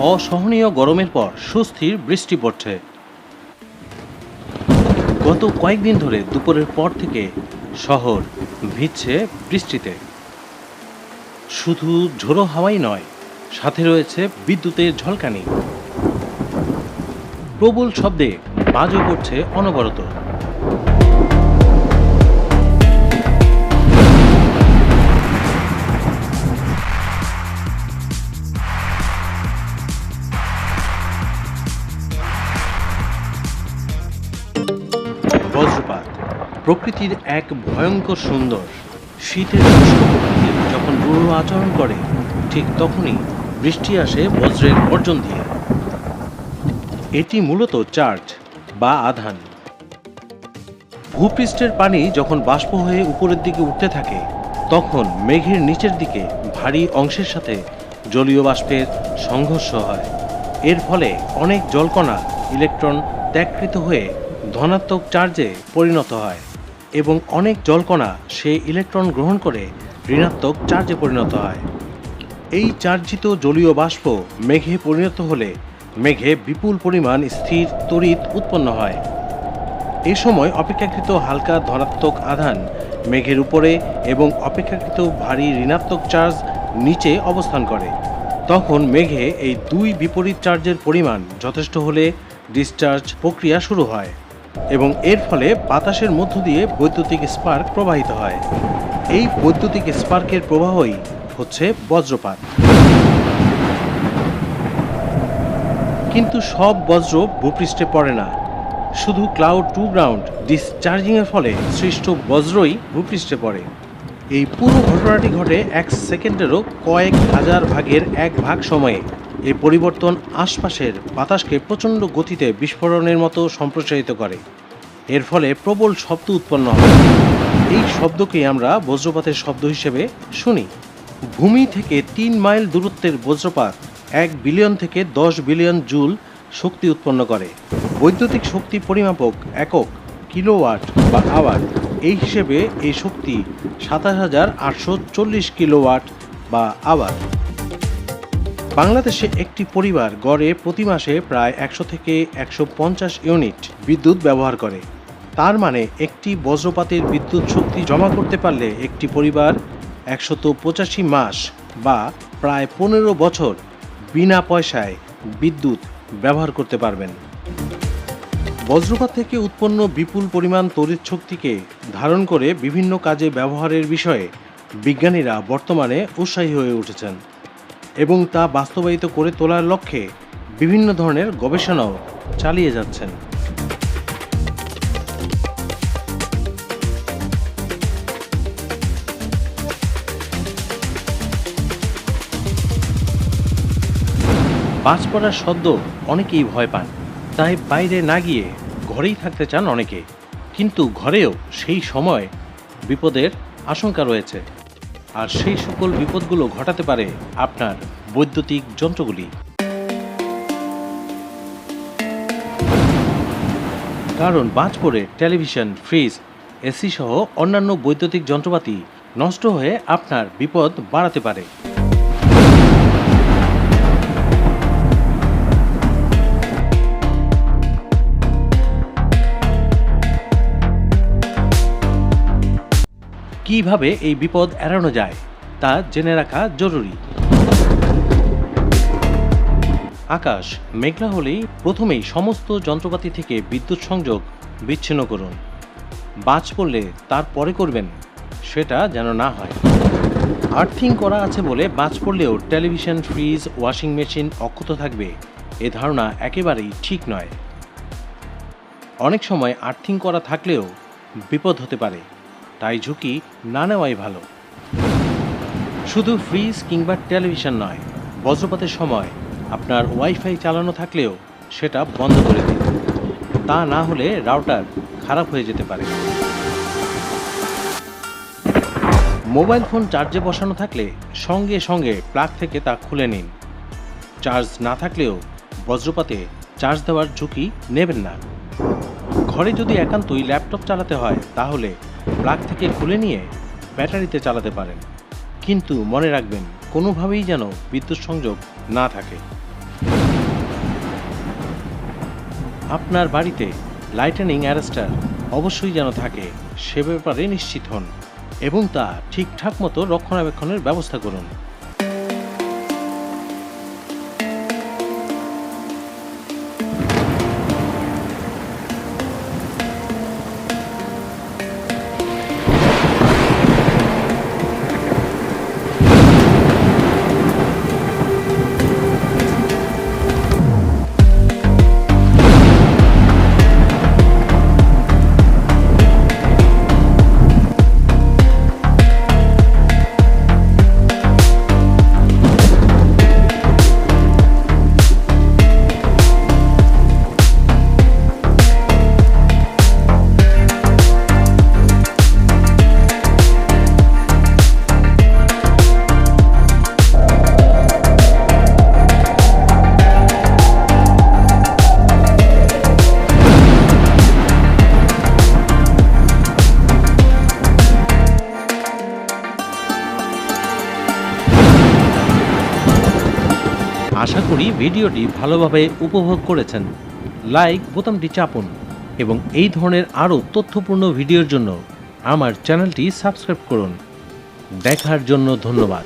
অসহনীয় গরমের পর সুস্থির বৃষ্টি পড়ছে। গত কয়েকদিন ধরে দুপুরের পর থেকে শহর ভিজছে বৃষ্টিতে। শুধু ঝোড়ো হাওয়াই নয়, সাথে রয়েছে বিদ্যুতের ঝলকানি। প্রবল শব্দে বাজও পড়ছে অনবরত। বজ্রপাত প্রকৃতির এক ভয়ঙ্কর সুন্দর। শীতের শুষ্ক প্রকৃতি যখন রূঢ় আচরণ করে, ঠিক তখনই বৃষ্টি আসে বজ্রের গর্জন দিয়ে। এটি মূলত চার্জ বা আধান। ভূপৃষ্ঠের পানি যখন বাষ্প হয়ে উপরের দিকে উঠতে থাকে, তখন মেঘের নিচের দিকে ভারী অংশের সাথে জলীয় বাষ্পের সংঘর্ষ হয়। এর ফলে অনেক জলকণা ইলেকট্রন ত্যাগকৃত হয়ে ধনাত্মক চার্জে পরিণত হয় এবং অনেক জলকণা সেই ইলেকট্রন গ্রহণ করে ঋণাত্মক চার্জে পরিণত হয়। এই চার্জিত জলীয় বাষ্প মেঘে পরিণত হলে মেঘে বিপুল পরিমাণ স্থির তড়িৎ উৎপন্ন হয়। এ সময় অপেক্ষাকৃত হালকা ধনাত্মক আধান মেঘের উপরে এবং অপেক্ষাকৃত ভারী ঋণাত্মক চার্জ নিচে অবস্থান করে। তখন মেঘে এই দুই বিপরীত চার্জের পরিমাণ যথেষ্ট হলে ডিসচার্জ প্রক্রিয়া শুরু হয় এবং এর ফলে বাতাসের মধ্য দিয়ে বৈদ্যুতিক স্পার্ক প্রবাহিত হয়। এই বৈদ্যুতিক স্পার্কের প্রবাহই হচ্ছে বজ্রপাত। কিন্তু সব বজ্র ভূপৃষ্ঠে পড়ে না। শুধু ক্লাউড টু গ্রাউন্ড ডিসচার্জিংয়ের ফলে সৃষ্ট বজ্রই ভূপৃষ্ঠে পড়ে। এই পুরো ঘটনাটি ঘটে 1 সেকেন্ডেরও কয়েক হাজার ভাগের 1 ভাগ সময়ে। এই পরিবর্তন আশপাশের বাতাসকে প্রচণ্ড গতিতে বিস্ফোরণের মতো সম্প্রসারিত করে। এর ফলে প্রবল শব্দ উৎপন্ন হয়। এই শব্দকে আমরা বজ্রপাতের শব্দ হিসেবে শুনি। ভূমি থেকে 3 মাইল দূরত্বের বজ্রপাত 1 বিলিয়ন থেকে 10 বিলিয়ন জুল শক্তি উৎপন্ন করে। বৈদ্যুতিক শক্তি পরিমাপক একক কিলোওয়াট বা আওয়ার। এই হিসেবে এই শক্তি 27,840 কিলোওয়াট বা আওয়ার। বাংলাদেশে একটি পরিবার গড়ে প্রতি মাসে প্রায় 100 থেকে 150 ইউনিট বিদ্যুৎ ব্যবহার করে। তার মানে একটি বজ্রপাতের বিদ্যুৎ শক্তি জমা করতে পারলে একটি পরিবার 185 মাস বা প্রায় 15 বছর বিনা পয়সায় বিদ্যুৎ ব্যবহার করতে পারবেন। বজ্রপাত থেকে উৎপন্ন বিপুল পরিমাণ তড়িৎ শক্তিকে ধারণ করে বিভিন্ন কাজে ব্যবহারের বিষয়ে বিজ্ঞানীরা বর্তমানে উৎসাহী হয়ে উঠেছেন এবং তা বাস্তবায়িত করে তোলার লক্ষ্যে বিভিন্ন ধরনের গবেষণাও চালিয়ে যাচ্ছেন। বাজ পড়ার শব্দ অনেকেই ভয় পান, তাই বাইরে না গিয়ে ঘরেই থাকতে চান অনেকে। কিন্তু ঘরেও সেই সময় বিপদের আশঙ্কা রয়েছে, আর সেই সকল বিপদগুলো ঘটাতে পারে আপনার বৈদ্যুতিক যন্ত্রগুলি। কারণ বাজ পড়ে টেলিভিশন, ফ্রিজ, এসি সহ অন্যান্য বৈদ্যুতিক যন্ত্রপাতি নষ্ট হয়ে আপনার বিপদ বাড়াতে পারে। কিভাবে এই বিপদ এড়ানো যায় তা জেনে রাখা জরুরি। আকাশ মেঘলা হলেই প্রথমেই সমস্ত যন্ত্রপাতি থেকে বিদ্যুৎ সংযোগ বিচ্ছিন্ন করুন। বাজ পড়লে তারপরে করবেন, সেটা যেন না হয়। আর্থিং করা আছে বলে বাজ পড়লেও টেলিভিশন, ফ্রিজ, ওয়াশিং মেশিন অক্ষত থাকবে, এ ধারণা একেবারেই ঠিক নয়। অনেক সময় আর্থিং করা থাকলেও বিপদ হতে পারে, তাই ঝুঁকি না নেওয়াই ভালো। শুধু ফ্রিজ কিংবা টেলিভিশন নয়, বজ্রপাতের সময় আপনার ওয়াইফাই চালানো থাকলেও সেটা বন্ধ করে দিন। তা না হলে রাউটার খারাপ হয়ে যেতে পারে। মোবাইল ফোন চার্জে বসানো থাকলে সঙ্গে সঙ্গে প্লাগ থেকে তা খুলে নিন। চার্জ না থাকলেও বজ্রপাতে চার্জ দেওয়ার ঝুঁকি নেবেন না। ঘরে যদি একান্তই ল্যাপটপ চালাতে হয়, তাহলে প্লাগ থেকে খুলে নিয়ে ব্যাটারিতে চালাতে পারেন, কিন্তু মনে রাখবেন কোনোভাবেই যেন বিদ্যুৎ সংযোগ না থাকে। আপনার বাড়িতে লাইটেনিং অ্যারেস্টার অবশ্যই যেন থাকে সে ব্যাপারে নিশ্চিত হন এবং তা ঠিকঠাক মতো রক্ষণাবেক্ষণের ব্যবস্থা করুন। আশা করি ভিডিওটি ভালোভাবে উপভোগ করেছেন। লাইক বোতামটি চাপুন এবং এই ধরনের আরও তথ্যপূর্ণ ভিডিওর জন্য আমার চ্যানেলটি সাবস্ক্রাইব করুন। দেখার জন্য ধন্যবাদ।